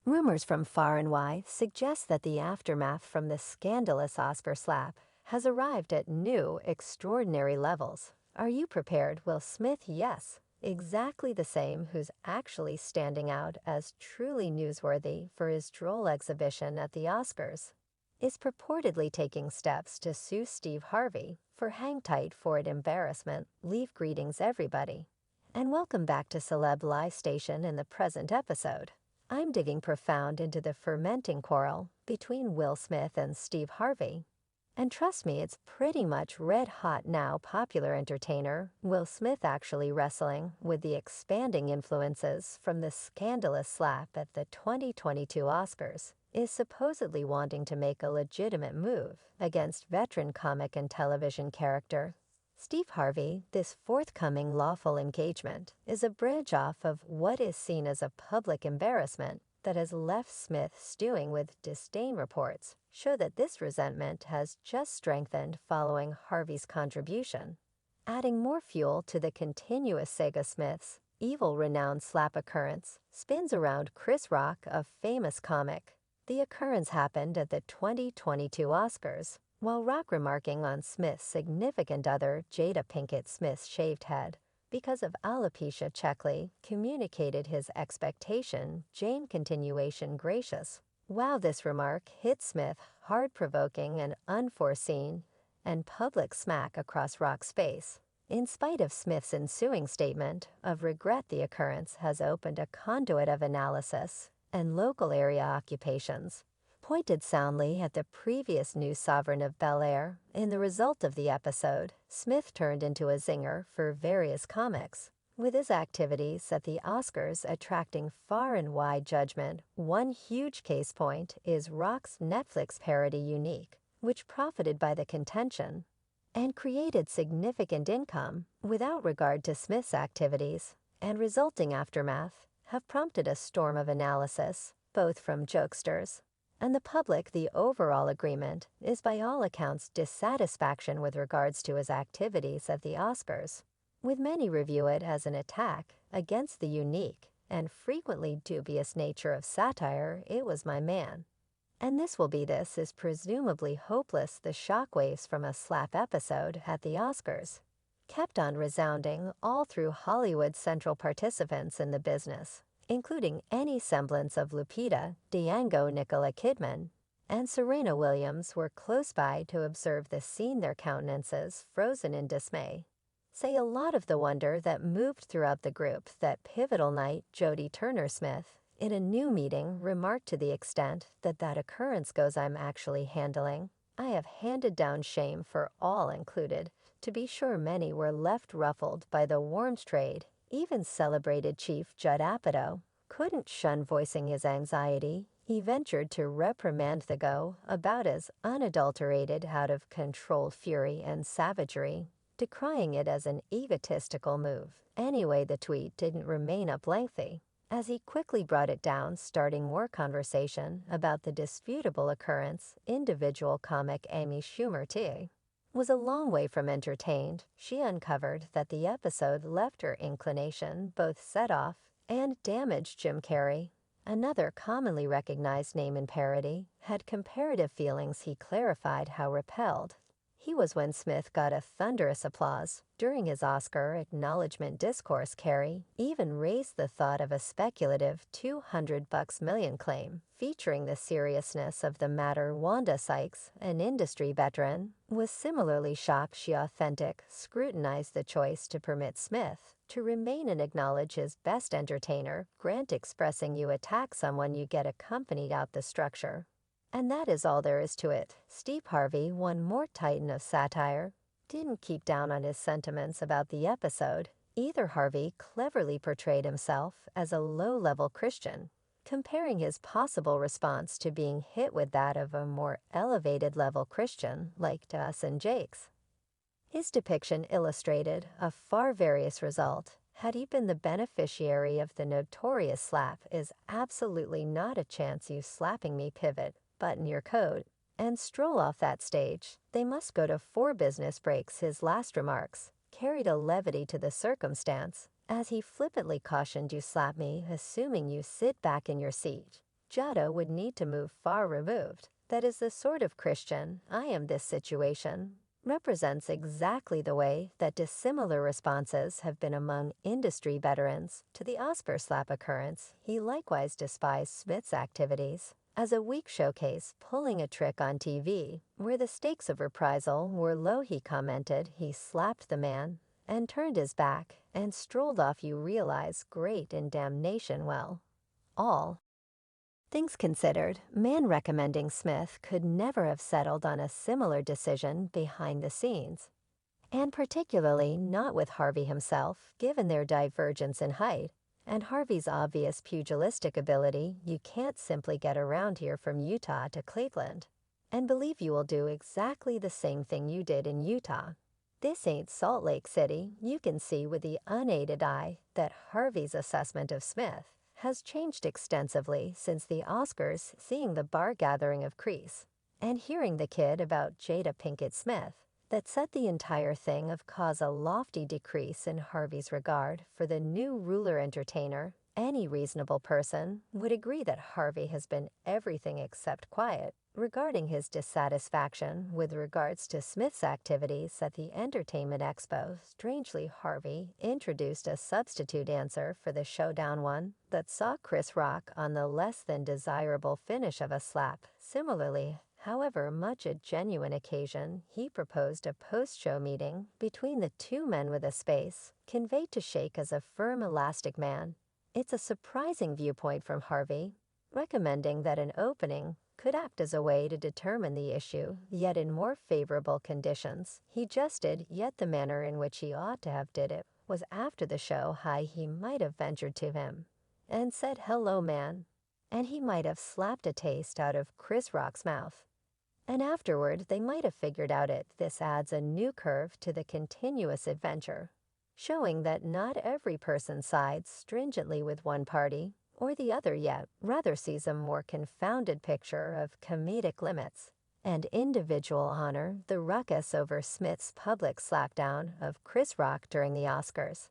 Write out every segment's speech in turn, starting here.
Rumors from far and wide suggest that the aftermath from the scandalous Oscar slap has arrived at new, extraordinary levels. Are you prepared, Will Smith? Yes, exactly the same who's actually standing out as truly newsworthy for his droll exhibition at the Oscars, is purportedly taking steps to sue Steve Harvey for hang tight for it embarrassment. Leave greetings, everybody. And welcome back to Celeb Live Station in the present episode. I'm digging profound into the fermenting quarrel between Will Smith and Steve Harvey. And trust me, it's pretty much red hot now. Popular entertainer Will Smith actually wrestling with the expanding influences from the scandalous slap at the 2022 Oscars is supposedly wanting to make a legitimate move against veteran comic and television character Steve Harvey. This forthcoming lawful engagement is a branch off of what is seen as a public embarrassment that has left Smith stewing with disdain. Reports show that this resentment has just strengthened following Harvey's contribution, adding more fuel to the continuous saga. Smith's evil renowned slap occurrence spins around Chris Rock, a famous comic. The occurrence happened at the 2022 Oscars, while Rock remarking on Smith's significant other, Jada Pinkett Smith's shaved head because of alopecia. Checkley communicated his expectation. Jane continuation gracious. Wow, this remark hit Smith hard, provoking an unforeseen and public smack across Rock's face. In spite of Smith's ensuing statement of regret, the occurrence has opened a conduit of analysis and local area occupations pointed soundly at the previous new sovereign of Bel-Air. In the result of the episode, Smith turned into a zinger for various comics, with his activities at the Oscars attracting far and wide judgment. One huge case point is Rock's Netflix parody Unique, which profited by the contention and created significant income without regard to Smith's activities, and resulting aftermath have prompted a storm of analysis, both from jokesters and the public. The overall agreement is by all accounts dissatisfaction with regards to his activities at the Oscars, with many review it as an attack against the unique and frequently dubious nature of satire. It was my man. And this is presumably hopeless. The shockwaves from a slap episode at the Oscars kept on resounding all through Hollywood. Central participants in the business, including any semblance of Lupita Nyong'o, Nicole Kidman, and Serena Williams, were close by to observe the scene, their countenances frozen in dismay. Say a lot of the wonder that moved throughout the group. That pivotal night, Jodie Turner-Smith, in a new meeting, remarked to the extent that occurrence goes, "I'm actually handling. I have handed down shame for all included." To be sure, many were left ruffled by the warmed trade. Even celebrated Chief Judd Apatow couldn't shun voicing his anxiety. He ventured to reprimand the go about as unadulterated, out of control fury and savagery, decrying it as an egotistical move. Anyway, the tweet didn't remain up lengthy, as he quickly brought it down, starting more conversation about the disputable occurrence. Individual comic Amy Schumer T was a long way from entertained. She uncovered that the episode left her inclination both set off and damaged. Jim Carrey, another commonly recognized name in parody, had comparative feelings. He clarified how repelled he was when Smith got a thunderous applause during his Oscar acknowledgement discourse. Carrey even raised the thought of a speculative $200 million claim, featuring the seriousness of the matter. Wanda Sykes, an industry veteran, was similarly shocked. She authentic scrutinized the choice to permit Smith to remain and acknowledge his best entertainer. Grant expressing you attack someone, you get accompanied out the structure. And that is all there is to it. Steve Harvey, one more titan of satire, didn't keep down on his sentiments about the episode either. Harvey cleverly portrayed himself as a low-level Christian, comparing his possible response to being hit with that of a more elevated-level Christian like us and Jake's. His depiction illustrated a far various result had he been the beneficiary of the notorious slap. Is absolutely not a chance you slapping me. Pivot, button your coat, and stroll off that stage. They must go to 4 business breaks. His last remarks carried a levity to the circumstance, as he flippantly cautioned, "You slap me, assuming you sit back in your seat." Jada would need to move far removed. That is the sort of Christian, I am this situation, represents exactly the way that dissimilar responses have been among industry veterans to the Oscar slap occurrence. He likewise despised Smith's activities as a weak showcase pulling a trick on TV, where the stakes of reprisal were low. He commented he slapped the man and turned his back and strolled off. You realize great in damnation well. All things considered, man recommending Smith could never have settled on a similar decision behind the scenes, and particularly not with Harvey himself, given their divergence in height and Harvey's obvious pugilistic ability. You can't simply get around here from Utah to Cleveland and believe you will do exactly the same thing you did in Utah. This ain't Salt Lake City. You can see with the unaided eye that Harvey's assessment of Smith has changed extensively since the Oscars, seeing the bar gathering of Crease and hearing the kid about Jada Pinkett Smith, that set the entire thing of cause a lofty decrease in Harvey's regard for the new ruler entertainer. Any reasonable person would agree that Harvey has been everything except quiet regarding his dissatisfaction with regards to Smith's activities at the Entertainment Expo. Strangely, Harvey introduced a substitute answer for the showdown one that saw Chris Rock on the less than desirable finish of a slap. Similarly, however much a genuine occasion, he proposed a post-show meeting between the two men with a space conveyed to shake as a firm elastic man. It's a surprising viewpoint from Harvey, recommending that an opening could act as a way to determine the issue, yet in more favorable conditions. He jested, yet the manner in which he ought to have did it was after the show. He might have ventured to him and said, "Hello, man," and he might have slapped a taste out of Chris Rock's mouth. And afterward, they might have figured out it. This adds a new curve to the continuous adventure, showing that not every person sides stringently with one party or the other, yet rather sees a more confounded picture of comedic limits and individual honor. The ruckus over Smith's public slackdown of Chris Rock during the Oscars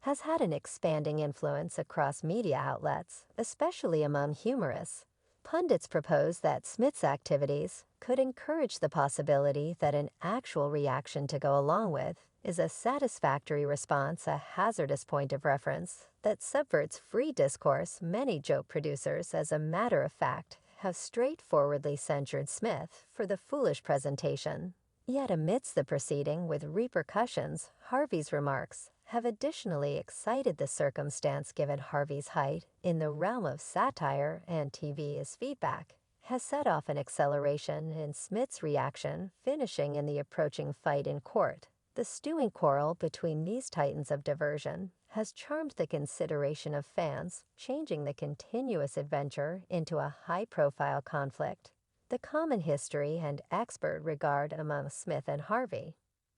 has had an expanding influence across media outlets, especially among humorists. Pundits propose that Smith's activities could encourage the possibility that an actual reaction to go along with is a satisfactory response, a hazardous point of reference that subverts free discourse. Many joke producers, as a matter of fact, have straightforwardly censured Smith for the foolish presentation. Yet amidst the proceeding with repercussions, Harvey's remarks have additionally excited the circumstance. Given Harvey's height in the realm of satire and TV's feedback has set off an acceleration in Smith's reaction, finishing in the approaching fight in court. The stewing quarrel between these titans of diversion has charmed the consideration of fans, changing the continuous adventure into a high-profile conflict. The common history and expert regard among Smith and Harvey,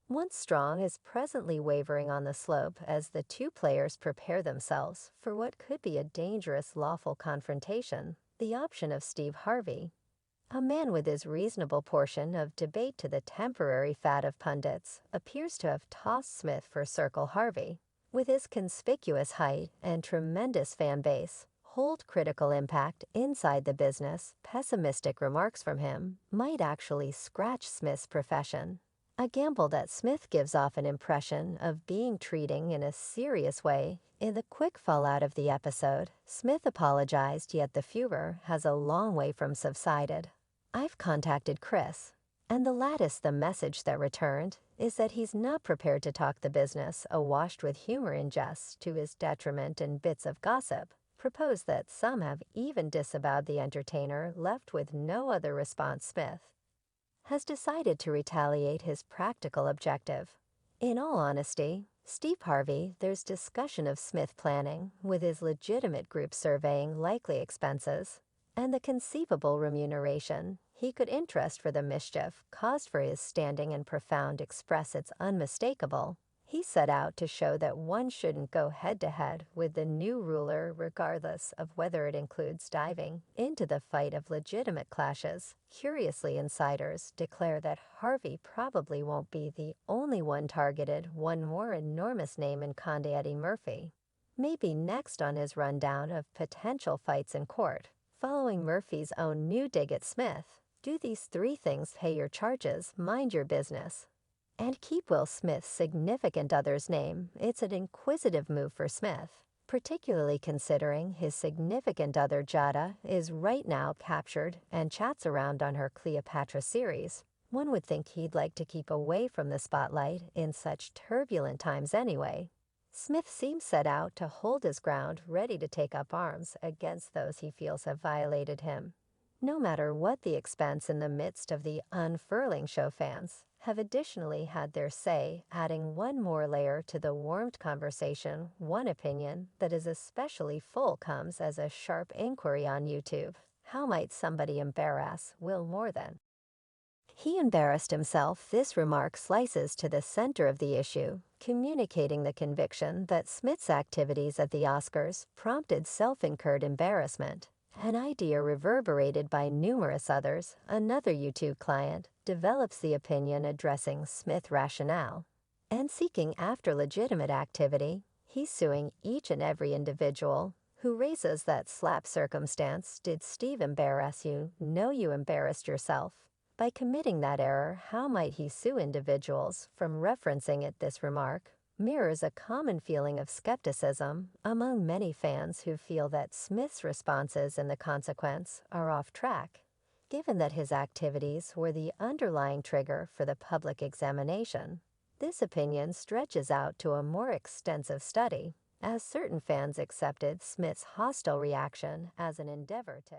once strong, is presently wavering on the slope as the two players prepare themselves for what could be a dangerous lawful confrontation. The option of Steve Harvey, a man with his reasonable portion of debate to the temporary fad of pundits, appears to have tossed Smith for Circle Harvey. With his conspicuous height and tremendous fan base, hold critical impact inside the business. Pessimistic remarks from him might actually scratch Smith's profession. A gamble that Smith gives off an impression of being treating in a serious way. In the quick fallout of the episode, Smith apologized, yet the furor has a long way from subsided. "I've contacted Chris, and the message that returned is that he's not prepared to talk the business, awashed with humor in jest to his detriment and bits of gossip. Proposed that some have even disavowed the entertainer, left with no other response. Smith has decided to retaliate his practical objective. In all honesty, Steve Harvey, there's discussion of Smith planning, with his legitimate group surveying likely expenses and the conceivable remuneration he could interest for the mischief caused for his standing and profound express. It's unmistakable. He set out to show that one shouldn't go head-to-head with the new ruler regardless of whether it includes diving into the fight of legitimate clashes. Curiously, insiders declare that Harvey probably won't be the only one targeted. One more enormous name in Conde, Eddie Murphy, may be next on his rundown of potential fights in court. Following Murphy's own new dig at Smith, do these three things: pay your charges, mind your business, and keep Will Smith's significant other's name. It's an inquisitive move for Smith, particularly considering his significant other Jada is right now captured and chats around on her Cleopatra series. One would think he'd like to keep away from the spotlight in such turbulent times anyway. Smith seems set out to hold his ground, ready to take up arms against those he feels have violated him. No matter what the expense, in the midst of the unfurling show, fans have additionally had their say, adding one more layer to the warmed conversation. One opinion that is especially full comes as a sharp inquiry on YouTube. How might somebody embarrass Will more than he embarrassed himself? This remark slices to the center of the issue, communicating the conviction that Smith's activities at the Oscars prompted self-incurred embarrassment, an idea reverberated by numerous others. Another YouTube client develops the opinion, addressing Smith's rationale and seeking after legitimate activity. He's suing each and every individual who raises that slap circumstance. Did Steve embarrass you? No, you embarrassed yourself by committing that error. How might he sue individuals from referencing it? This remark mirrors a common feeling of skepticism among many fans who feel that Smith's responses and the consequence are off track, given that his activities were the underlying trigger for the public examination. This opinion stretches out to a more extensive study, as certain fans accepted Smith's hostile reaction as an endeavor to